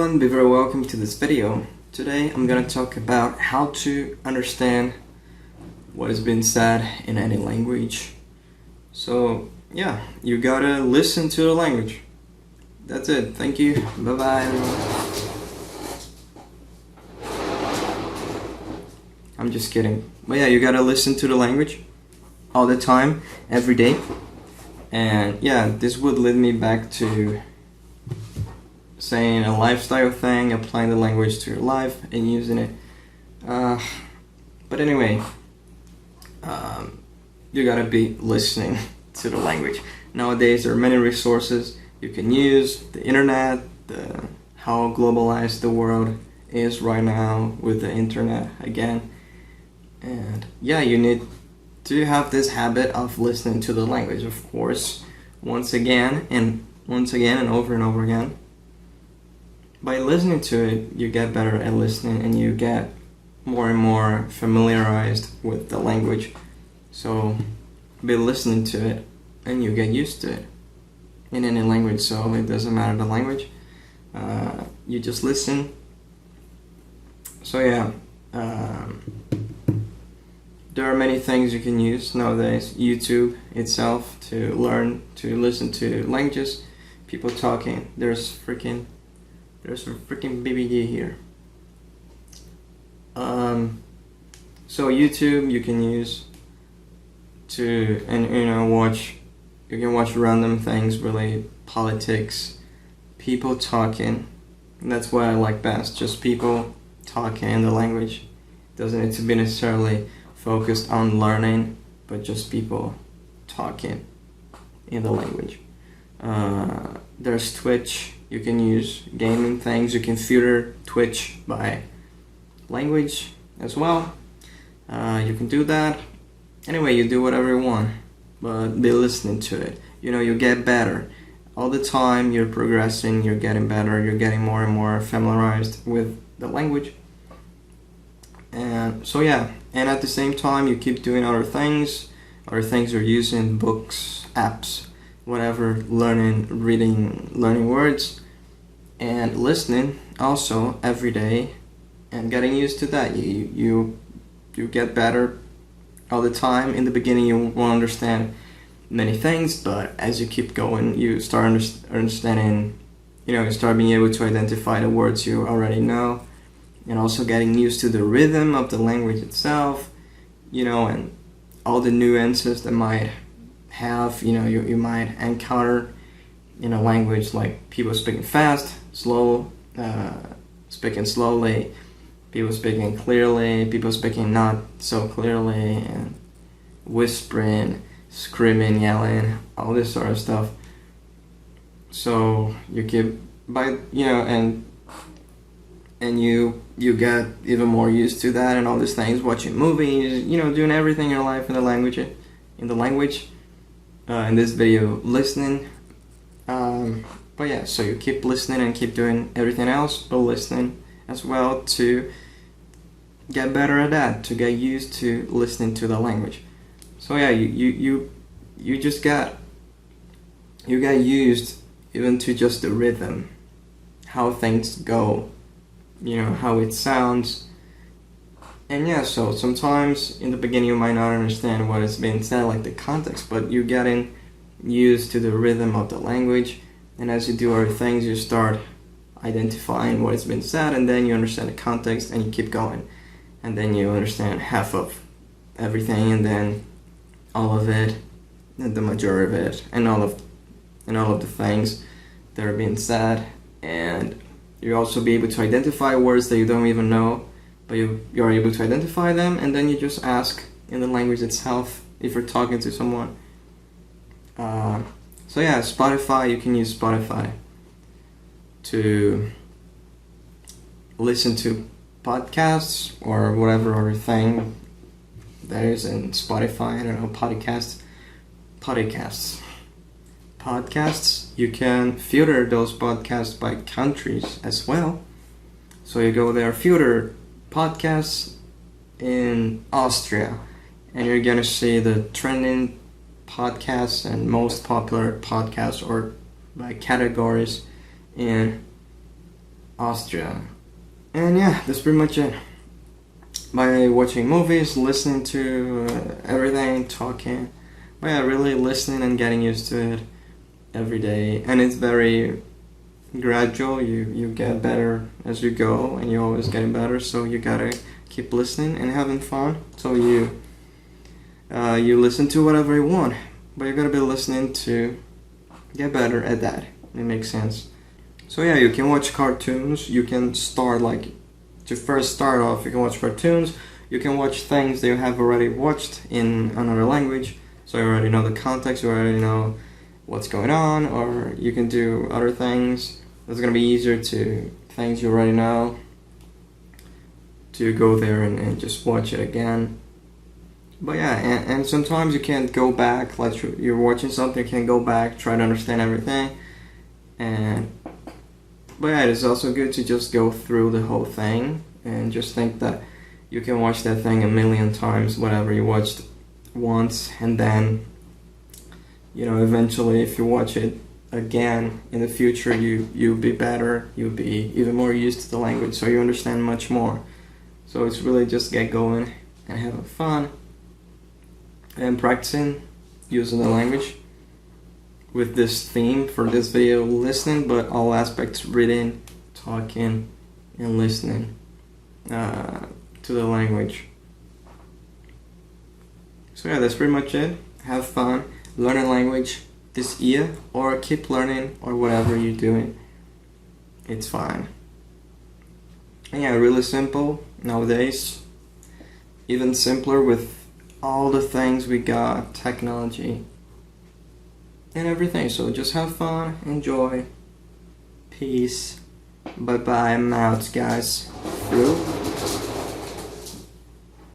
everyone, be very welcome to this video. Today I'm gonna talk about how to understand what has been said in any language. So yeah, you gotta listen to the language. That's it. Thank you. Bye bye everyone. I'm just kidding. But yeah, you gotta listen to the language all the time, every day. And yeah, this would lead me back to saying a lifestyle thing, applying the language to your life and using it. But anyway, you gotta be listening to the language. Nowadays there are many resources you can use, the internet, how globalized the world is right now with the internet again. And yeah, you need to have this habit of listening to the language, of course, once again and over again. By listening to it, you get better at listening and you get more and more familiarized with the language. So be listening to it and you get used to it in any language. So it doesn't matter the language, you just listen. So yeah, there are many things you can use nowadays. YouTube itself to learn to listen to languages, people talking. There's a freaking BBD here. So YouTube you can use to watch. You can watch random things, really politics, people talking. And that's what I like best. Just people talking in the language. Doesn't need to be necessarily focused on learning, but just people talking in the language. There's Twitch. You can use gaming things. You can filter Twitch by language as well. You can do that. Anyway, you do whatever you want, but be listening to it. You get better. All the time you're progressing, you're getting better, you're getting more and more familiarized with the language. And so yeah, and at the same time you keep doing other things you're using, books, apps, whatever, reading words, and listening also every day, and getting used to that. You get better all the time. In the beginning you won't understand many things, but as you keep going, you start understanding, you start being able to identify the words you already know, and also getting used to the rhythm of the language itself, and all the nuances that might have, you might encounter in a language, like people speaking fast, slow, speaking slowly, people speaking clearly, people speaking not so clearly, and whispering, screaming, yelling, all this sort of stuff. So you keep and you get even more used to that and all these things, watching movies, doing everything in your life in the language. In this video, listening. But yeah, so you keep listening and keep doing everything else, but listening as well to get better at that, to get used to listening to the language. So yeah, you get used even to just the rhythm, how things go, how it sounds. And yeah, so sometimes in the beginning you might not understand what is being said, like the context, but you're getting used to the rhythm of the language, and as you do other things you start identifying what has been said, and then you understand the context and you keep going, and then you understand half of everything, and then all of it, and the majority of it, and all of the things that are being said. And you also be able to identify words that you don't even know, but you're able to identify them, and then you just ask in the language itself if you're talking to someone. So yeah, Spotify, you can use Spotify to listen to podcasts or whatever other thing that is in Spotify. I don't know, podcasts. You can filter those podcasts by countries as well. So you go there, filter podcasts in Austria, and you're gonna see the trending podcasts and most popular podcasts, or by categories, in Austria. And yeah, that's pretty much it. By watching movies, listening to everything, talking. But yeah, really listening and getting used to it every day. And it's very gradual. You get better as you go, and you're always getting better. So you gotta keep listening and having fun. So you listen to whatever you want, but you gotta be listening to get better at that. It makes sense. So yeah, you can watch cartoons. You can start to first start off. You can watch cartoons. You can watch things that you have already watched in another language. So you already know the context. You already know what's going on. Or you can do other things. It's gonna be easier to things you already know. To go there and just watch it again. But yeah, and sometimes you can't go back. Like you're watching something, you can't go back, try to understand everything. But yeah, it's also good to just go through the whole thing and just think that you can watch that thing a million times, whatever you watched once, and then, eventually if you watch it again in the future, you'll be better, you'll be even more used to the language, so you understand much more. So it's really just get going and having fun and practicing using the language with this theme for this video, listening, but all aspects, reading, talking, and listening to the language. So yeah, that's pretty much it. Have fun, learn a language this year, or keep learning, or whatever you're doing. It's fine. And yeah, really simple nowadays. Even simpler with all the things we got, technology and everything. So just have fun, enjoy, peace, bye bye, I'm out guys. Through.